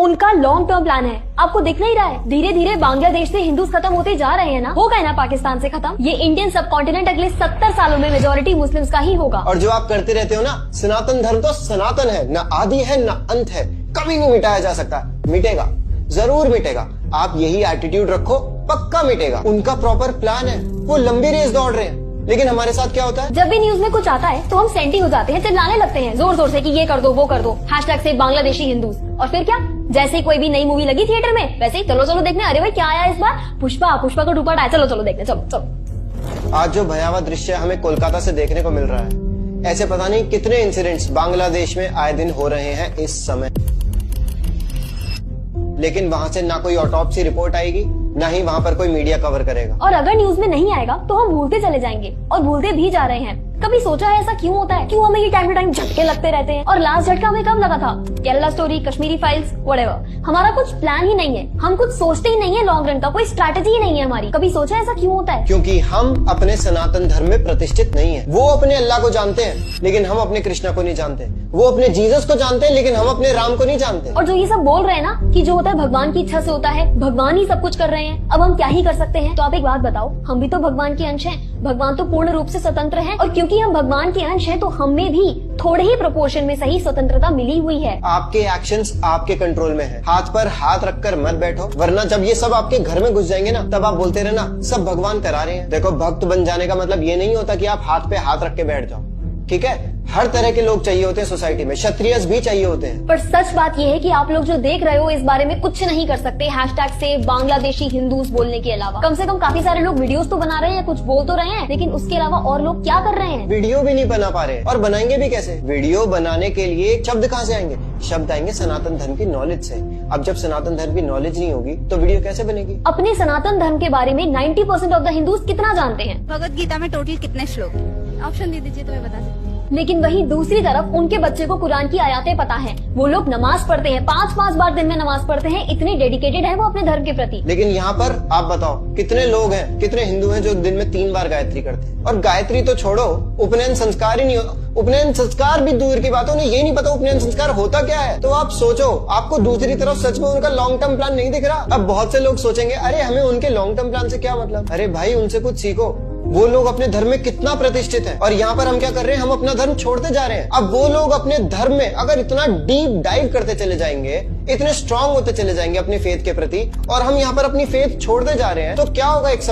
उनका long term plan है, आपको दिख नहीं रहा है? धीरे धीरे बांग्लादेश से हिंदूज खत्म होते जा रहे हैं ना, हो गए ना पाकिस्तान से खत्म। ये इंडियन सब कॉन्टिनेंट अगले 70 सालों में मेजोरिटी मुस्लिम्स का ही होगा। और जो आप करते रहते हो ना, सनातन धर्म तो सनातन है, न आदि है न अंत है, कभी नहीं मिटाया जा सकता। मिटेगा, जरूर मिटेगा। आप यही एटीट्यूड रखो, पक्का मिटेगा। उनका प्रॉपर प्लान है, वो लंबी रेस दौड़ रहे हैं। लेकिन हमारे साथ क्या होता है? जब भी न्यूज में कुछ आता है तो हम सेंटी हो जाते हैं, चिल्लाने लगते हैं जोर जोर से कि ये कर दो वो कर दो, हैशटैग से बांग्लादेशी हिंदूज। और फिर क्या, जैसे ही कोई भी नई मूवी लगी थिएटर में वैसे ही चलो चलो देखने। अरे भाई क्या आया इस बार? पुष्पा का डुपट आया, चलो चलो देखने, चलो चलो। आज जो भयावह दृश्य हमें कोलकाता से देखने को मिल रहा है, ऐसे पता नहीं कितने इंसिडेंट्स बांग्लादेश में आए दिन हो रहे हैं इस समय। लेकिन वहां से ना कोई ऑटोप्सी रिपोर्ट आएगी, ना ही वहां पर कोई मीडिया कवर करेगा। और अगर न्यूज में नहीं आएगा तो हम भूलते चले जाएंगे, और भूलते भी जा रहे हैं। कभी सोचा है ऐसा क्यों होता है? क्यों हमें ये टाइम टू टाइम झटके लगते रहते हैं? और लास्ट झटका हमें कब लगा था? Kerala story, Kashmiri files, whatever. हमारा कुछ प्लान ही नहीं है, हम कुछ सोचते ही नहीं है लॉन्ग रन का, कोई स्ट्रैटेजी ही नहीं है हमारी। कभी सोचा ऐसा क्यों होता है? क्योंकि हम अपने सनातन धर्म में प्रतिष्ठित नहीं है। वो अपने अल्लाह को जानते हैं, लेकिन हम अपने कृष्णा को नहीं जानते। वो अपने जीसस को जानते हैं, लेकिन हम अपने राम को नहीं जानते। और जो ये सब बोल रहे हैं ना कि जो होता है भगवान की इच्छा से होता है, भगवान ही सब कुछ कर रहे हैं, अब हम क्या ही कर सकते हैं? तो आप एक बात बताओ, हम भी तो भगवान के अंश हैं। भगवान तो पूर्ण रूप से स्वतंत्र है, और क्योंकि हम भगवान के अंश हैं तो हमें भी थोड़े ही प्रोपोर्शन में सही स्वतंत्रता मिली हुई है। आपके एक्शंस आपके कंट्रोल में है। हाथ पर हाथ रखकर मत बैठो, वरना जब ये सब आपके घर में घुस जाएंगे ना, तब आप बोलते रहना सब भगवान करा रहे हैं। देखो, भक्त बन जाने का मतलब ये नहीं होता कि आप हाथ पे हाथ रख के बैठ जाओ, ठीक है? हर तरह के लोग चाहिए होते हैं सोसाइटी में, क्षत्रियस भी चाहिए होते हैं। पर सच बात यह है कि आप लोग जो देख रहे हो इस बारे में कुछ नहीं कर सकते हैशटैग से बांग्लादेशी हिंदूज बोलने के अलावा। कम से कम काफी सारे लोग वीडियोस तो बना रहे हैं, कुछ बोल तो रहे हैं, लेकिन उसके अलावा और लोग क्या कर रहे हैं? वीडियो भी नहीं बना पा रहे, और बनाएंगे भी कैसे? वीडियो बनाने के लिए शब्द कहाँ से आएंगे? शब्द आएंगे सनातन धर्म की नॉलेज से। अब जब सनातन धर्म की नॉलेज नहीं होगी तो वीडियो कैसे बनेगी? अपने सनातन धर्म के बारे में 90% ऑफ द हिंदूज कितना जानते हैं? भगवत गीता में टोटल कितने श्लोक? ऑप्शन दे दीजिए तो मैं बता सकती हूँ। लेकिन वहीं दूसरी तरफ उनके बच्चे को कुरान की आयतें पता है, वो लोग नमाज पढ़ते हैं, 5-5 बार दिन में नमाज पढ़ते हैं, इतने डेडिकेटेड है वो अपने धर्म के प्रति। लेकिन यहाँ पर आप बताओ, कितने लोग हैं, कितने हिंदू हैं जो दिन में 3 बार गायत्री करते हैं? और गायत्री तो छोड़ो, उपनयन संस्कार ही नहीं होता। उपनयन संस्कार भी दूर की बात है, उन्हें ये नहीं पता उपनयन संस्कार होता क्या है। तो आप सोचो, आपको दूसरी तरफ सच में उनका लॉन्ग टर्म प्लान नहीं दिख रहा। अब बहुत से लोग सोचेंगे, अरे हमें उनके लॉन्ग टर्म प्लान से क्या मतलब? अरे भाई, उनसे कुछ सीखो। वो लोग अपने धर्म में कितना प्रतिष्ठित हैं, और यहाँ पर हम क्या कर रहे हैं? हम अपना धर्म छोड़ते जा रहे हैं। अब वो लोग अपने धर्म में अगर इतना डीप डाइव करते चले जाएंगे, इतने स्ट्रांग होते चले जाएंगे अपने फेथ के प्रति, और हम यहाँ पर अपनी फेथ छोड़ते जा रहे हैं, तो क्या होगा? एक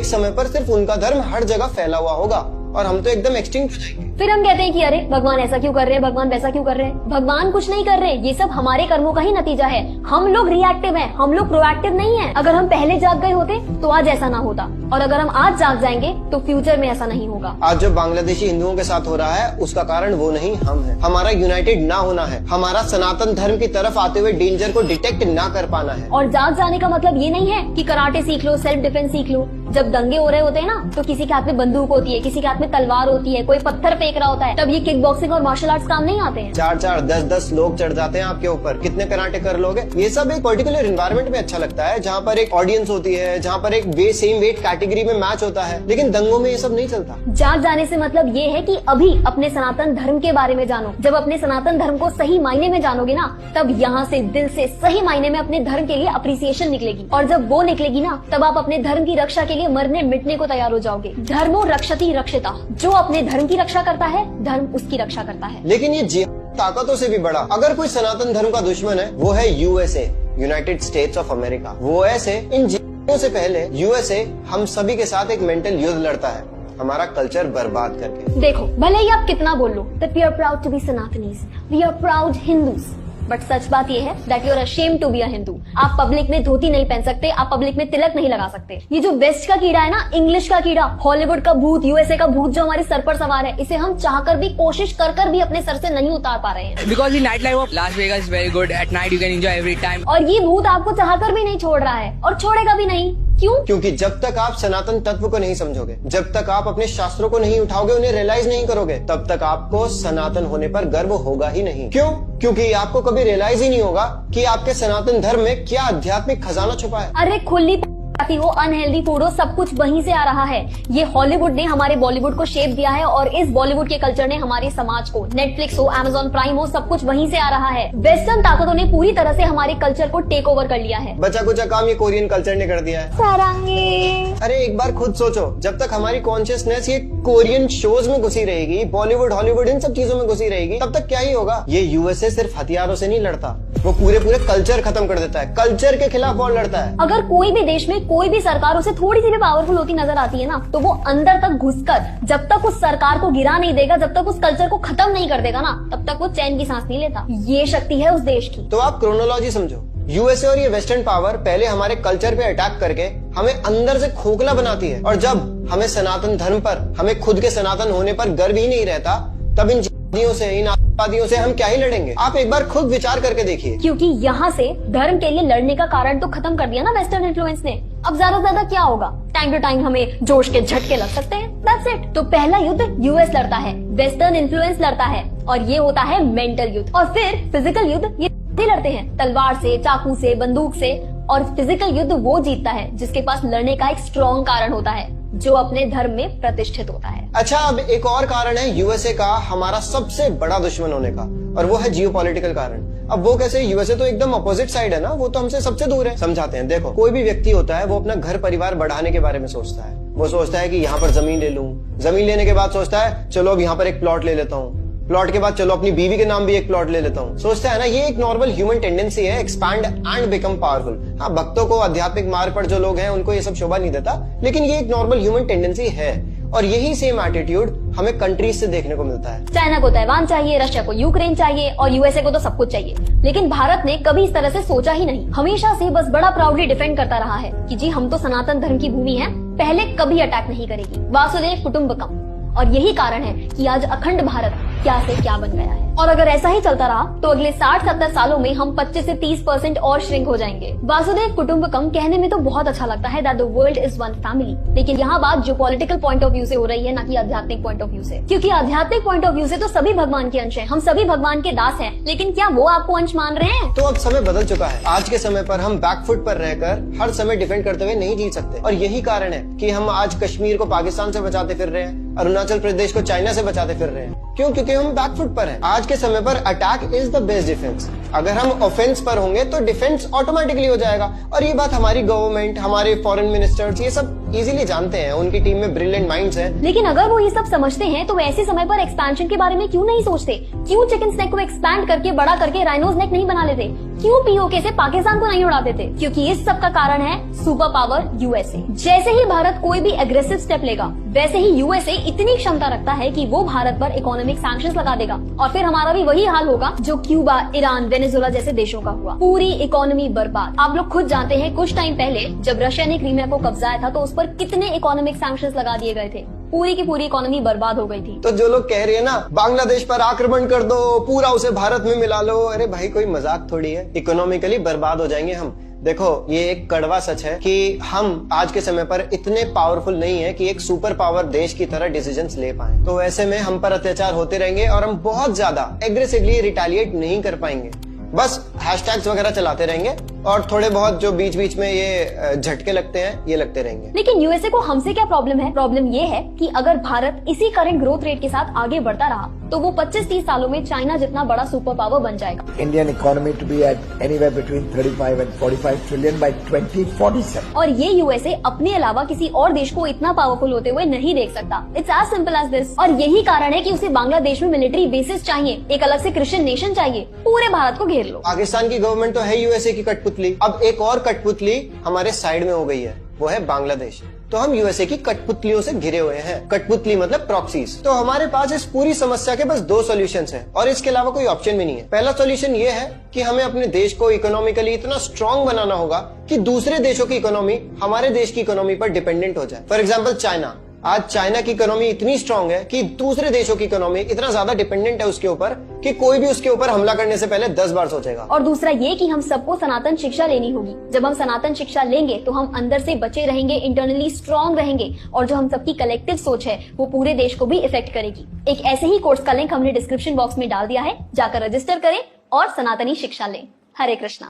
समय पर सिर्फ उनका धर्म हर जगह फैला हुआ होगा, और हम तो एकदम एक्सटिंक्ट हो जाएंगे। फिर हम कहते हैं कि अरे भगवान ऐसा क्यों कर रहे हैं, भगवान वैसा क्यों कर रहे हैं? भगवान कुछ नहीं कर रहे, ये सब हमारे कर्मों का ही नतीजा है। हम लोग रिएक्टिव हैं, हम लोग प्रोएक्टिव नहीं हैं। अगर हम पहले जाग गए होते तो आज ऐसा ना होता, और अगर हम आज जाग जाएंगे तो फ्यूचर में ऐसा नहीं होगा। आज जो बांग्लादेशी हिंदुओं के साथ हो रहा है, उसका कारण वो नहीं, हम हैं। हमारा यूनाइटेड ना होना है, हमारा सनातन धर्म की तरफ आते हुए डेंजर को डिटेक्ट ना कर पाना है। और जाग जाने का मतलब ये नहीं है कि कराटे सीख लो, सेल्फ डिफेंस सीख लो। जब दंगे हो रहे होते हैं ना, तो किसी के हाथ में बंदूक होती है, किसी के हाथ में तलवार होती है, कोई पत्थर फेंक रहा होता है, तब ये किक बॉक्सिंग और मार्शल आर्ट्स काम नहीं आते हैं। 4-4, 10-10 लोग चढ़ जाते हैं आपके ऊपर, कितने कराटे कर लोगे? ये सब एक पर्टिकुलर एनवायरनमेंट में अच्छा लगता है, जहाँ पर एक ऑडियंस होती है, जहाँ पर एक सेम वेट कैटेगरी में मैच होता है, लेकिन दंगों में ये सब नहीं चलता। जाग जाने से मतलब ये है कि अभी अपने सनातन धर्म के बारे में जानो। जब अपने सनातन धर्म को सही मायने में जानोगे ना, तब यहाँ से दिल से सही मायने में अपने धर्म के लिए अप्रिसिएशन निकलेगी, और जब वो निकलेगी ना, तब आप अपने धर्म की रक्षा के लिए मरने मिटने को तैयार हो जाओगे। धर्मो रक्षति रक्षिता, जो अपने धर्म की रक्षा करता है, धर्म उसकी रक्षा करता है। लेकिन ये ताकतों से भी बड़ा अगर कोई सनातन धर्म का दुश्मन है, वो है USA, United states of America. वो ऐसे इन जीवों से पहले यूएसए हम सभी के साथ एक मेंटल युद्ध लड़ता है, हमारा कल्चर बर्बाद करके। देखो, भले ही आप कितना बोल लो that we are proud to be Sanatanis, we are proud Hindus, but सच बात ये है that you are ashamed to be a Hindu. आप पब्लिक में धोती नहीं पहन सकते, आप पब्लिक में तिलक नहीं लगा सकते। ये जो वेस्ट का कीड़ा है ना, इंग्लिश का कीड़ा, हॉलीवुड का भूत, यूएसए का भूत जो हमारे सर पर सवार है, इसे हम चाहकर भी, कोशिश कर भी अपने सर से नहीं उतार पा रहे हैं। Because the nightlife of Las Vegas is very good. At night you can enjoy every time. और ये भूत आपको चाहकर भी नहीं छोड़ रहा है, और छोड़ेगा भी नहीं। क्यों? क्योंकि जब तक आप सनातन तत्व को नहीं समझोगे, जब तक आप अपने शास्त्रों को नहीं उठाओगे, उन्हें रियलाइज नहीं करोगे, तब तक आपको सनातन होने पर गर्व होगा ही नहीं। क्यों? क्योंकि आपको कभी रियलाइज ही नहीं होगा कि आपके सनातन धर्म में क्या आध्यात्मिक खजाना छुपा है। अरे खुली ताकि वो अनहेल्दी फूड हो, सब कुछ वहीं से आ रहा है। ये हॉलीवुड ने हमारे बॉलीवुड को शेप दिया है और इस बॉलीवुड के कल्चर ने हमारे समाज को, नेटफ्लिक्स हो, अमेज़न प्राइम हो, सब कुछ वहीं से आ रहा है। वेस्टर्न ताकतों ने पूरी तरह से हमारे कल्चर को टेक ओवर कर लिया है। बचा कुचा काम ये कोरियन कल्चर ने कर दिया है। सारंगी। अरे एक बार खुद सोचो, जब तक हमारी कॉन्शियसनेस ये कोरियन शोज में घुसी रहेगी, बॉलीवुड हॉलीवुड इन सब चीजों में घुसी रहेगी, तब तक क्या ही होगा। ये यूएसए सिर्फ हथियारों से नहीं लड़ता, वो पूरे कल्चर खत्म कर देता है, कल्चर के खिलाफ वॉर लड़ता है। अगर कोई भी देश में कोई भी सरकार उसे थोड़ी सी भी पावरफुल होती नजर आती है ना, तो वो अंदर तक घुसकर जब तक उस सरकार को गिरा नहीं देगा, जब तक उस कल्चर को खत्म नहीं कर देगा ना, तब तक वो चैन की सांस नहीं लेता। ये शक्ति है उस देश की। तो आप क्रोनोलॉजी समझो, यूएसए और ये वेस्टर्न पावर पहले हमारे कल्चर पे अटैक करके हमें अंदर से खोखला बनाती है, और जब हमें सनातन धर्म पर, हमें खुद के सनातन होने पर गर्व ही नहीं रहता, तब इन इन आतंकवादियों से हम क्या ही लड़ेंगे। आप एक बार खुद विचार करके देखिए। क्योंकि यहाँ से धर्म के लिए लड़ने का कारण तो खत्म कर दिया ना वेस्टर्न इन्फ्लुएंस ने। अब ज्यादा से ज्यादा क्या होगा, टाइम टू टाइम हमें जोश के झटके लग सकते हैं, दैट्स इट। तो पहला युद्ध यूएस लड़ता है, वेस्टर्न इन्फ्लुएंस लड़ता है, और ये होता है मेंटल युद्ध। और फिर फिजिकल युद्ध ये लड़ते हैं तलवार से, चाकू से, बंदूक से। और फिजिकल युद्ध वो जीतता है जिसके पास लड़ने का एक स्ट्रॉन्ग कारण होता है, जो अपने धर्म में प्रतिष्ठित होता है। अच्छा, अब एक और कारण है यूएसए का हमारा सबसे बड़ा दुश्मन होने का, और वो है जियोपॉलिटिकल कारण। अब वो कैसे? यूएसए तो एकदम अपोजिट साइड है ना, वो तो हमसे सबसे दूर है। समझाते हैं, देखो कोई भी व्यक्ति होता है वो अपना घर परिवार बढ़ाने के बारे में सोचता है। वो सोचता है कि यहाँ पर जमीन ले लूं, जमीन लेने के बाद सोचता है चलो अब यहाँ पर एक प्लॉट ले लेता हूँ, प्लॉट के बाद चलो अपनी बीवी के नाम भी एक प्लॉट ले लेता हूँ। सोचता है ना, ये एक नॉर्मल ह्यूमन टेंडेंसी है, एक्सपैंड एंड बिकम पावरफुल। हाँ, भक्तों को, आध्यात्मिक मार्ग पर जो लोग हैं उनको ये सब शोभा नहीं देता, लेकिन ये एक नॉर्मल ह्यूमन टेंडेंसी है। और यही सेम एटीट्यूड हमें कंट्रीज से देखने को मिलता है। चाइना को ताइवान चाहिए, रशिया को यूक्रेन चाहिए, और यूएसए को तो सब कुछ चाहिए। लेकिन भारत ने कभी इस तरह से सोचा ही नहीं, हमेशा से बस बड़ा प्राउडली डिफेंड करता रहा है कि जी हम तो सनातन धर्म की भूमि है, पहले कभी अटैक नहीं करेगी। वासुदेव कुटुंबकम। और यही कारण है कि आज अखंड भारत क्या से क्या बन गया है। और अगर ऐसा ही चलता रहा तो अगले 60-70 सालों में हम 25 से 30% और श्रिंक हो जाएंगे। वासुदेव कुटुंबकम कहने में तो बहुत अच्छा लगता है, that the world is one family, लेकिन यहाँ बात जो पॉलिटिकल पॉइंट ऑफ व्यू से हो रही है, ना कि आध्यात्मिक पॉइंट ऑफ व्यू से। क्योंकि आध्यात्मिक पॉइंट ऑफ व्यू से तो सभी भगवान के अंश हैं, हम सभी भगवान के दास हैं, लेकिन क्या वो आपको अंश मान रहे हैं? तो अब समय बदल चुका है। आज के समय पर हम बैकफुट पर रहकर हर समय डिफेंड करते हुए नहीं जी सकते, और यही कारण है कि हम आज कश्मीर को पाकिस्तान से बचाते फिर रहे हैं, अरुणाचल प्रदेश को चाइना से बचाते फिर रहे हैं। क्यों? क्योंकि हम बैकफुट पर हैं। आज के समय पर attack is the best defence. अगर हम ऑफेंस पर होंगे तो डिफेंस ऑटोमेटिकली हो जाएगा, और ये बात हमारी गवर्नमेंट, हमारे फॉरेन मिनिस्टर्स ये सब इजीली जानते हैं, उनकी टीम में ब्रिलियंट माइंड्स हैं। लेकिन अगर वो ये सब समझते हैं तो ऐसे समय पर एक्सपेंशन के बारे में क्यों नहीं सोचते? क्यों चिकन स्नेक को एक्सपैंड करके बड़ा करके राइनोज नेक नहीं बना लेते? क्यों पीओके से पाकिस्तान को नहीं उड़ा देते? क्योंकि इस सब का कारण है सुपर पावर यूएसए। जैसे ही भारत कोई भी एग्रेसिव स्टेप लेगा, वैसे ही यूएसए इतनी क्षमता रखता है कि वो भारत पर इकोनॉमिक सैंक्शंस लगा देगा, और फिर हमारा भी वही हाल होगा जो क्यूबा, ईरान, वेनेजुएला जैसे देशों का हुआ। पूरी इकोनॉमी बर्बाद। आप लोग खुद जानते हैं, कुछ टाइम पहले जब रशिया ने क्रीमिया को कब्जाया था तो उस पर कितने इकोनॉमिक सैंक्शंस लगा दिए गए थे। पूरी की पूरी इकोनॉमी बर्बाद हो गई थी। तो जो लोग कह रहे हैं ना बांग्लादेश पर आक्रमण कर दो, पूरा उसे भारत में मिला लो, अरे भाई कोई मजाक थोड़ी है, इकोनॉमिकली बर्बाद हो जाएंगे हम। देखो, ये एक कड़वा सच है कि हम आज के समय पर इतने पावरफुल नहीं है कि एक सुपर पावर देश की तरह डिसीजंस ले पाएं। तो ऐसे में हम पर अत्याचार होते रहेंगे और हम बहुत ज्यादा एग्रेसिवली रिटेलिएट नहीं कर पाएंगे। बस हैशटैग्स वगैरह चलाते रहेंगे, और थोड़े बहुत जो बीच बीच में ये झटके लगते हैं ये लगते रहेंगे। लेकिन यूएसए को हमसे क्या प्रॉब्लम है? प्रॉब्लम ये है कि अगर भारत इसी करंट ग्रोथ रेट के साथ आगे बढ़ता रहा तो वो 25-30 सालों में चाइना जितना बड़ा सुपर पावर बन जाएगा। Indian economy to be at anywhere between 35 and 45 trillion by 2047. और ये यूएसए अपने अलावा किसी और देश को इतना पावरफुल होते हुए नहीं देख सकता। It's as simple as this. और यही कारण है कि उसे बांग्लादेश में मिलिट्री बेसिस चाहिए, एक अलग से क्रिश्चियन नेशन चाहिए। पूरे भारत को घेर लो। पाकिस्तान की गवर्नमेंट तो है यूएसए की कठपुतली, अब एक और कठपुतली हमारे साइड में हो गई है, वो है बांग्लादेश। तो हम यूएसए की कठपुतलियों से घिरे हुए हैं। कठपुतली मतलब प्रॉक्सीज। तो हमारे पास इस पूरी समस्या के बस 2 सॉल्यूशंस हैं, और इसके अलावा कोई ऑप्शन भी नहीं है। पहला सॉल्यूशन ये है कि हमें अपने देश को इकोनॉमिकली इतना स्ट्रांग बनाना होगा कि दूसरे देशों की इकोनॉमी हमारे देश की इकोनॉमी पर डिपेंडेंट हो जाए। For example China. आज चाइना की इकोनॉमी इतनी स्ट्रांग है कि दूसरे देशों की इकोनॉमी इतना ज्यादा डिपेंडेंट है उसके ऊपर कि कोई भी उसके ऊपर हमला करने से पहले 10 बार सोचेगा। और दूसरा ये कि हम सबको सनातन शिक्षा लेनी होगी। जब हम सनातन शिक्षा लेंगे तो हम अंदर से बचे रहेंगे, इंटरनली स्ट्रांग रहेंगे, और जो हम सबकी कलेक्टिव सोच है वो पूरे देश को भी इफेक्ट करेगी। एक ऐसे ही कोर्स का लिंक हमने डिस्क्रिप्शन बॉक्स में डाल दिया है, जाकर रजिस्टर करें और सनातनी शिक्षा लें। हरे कृष्णा।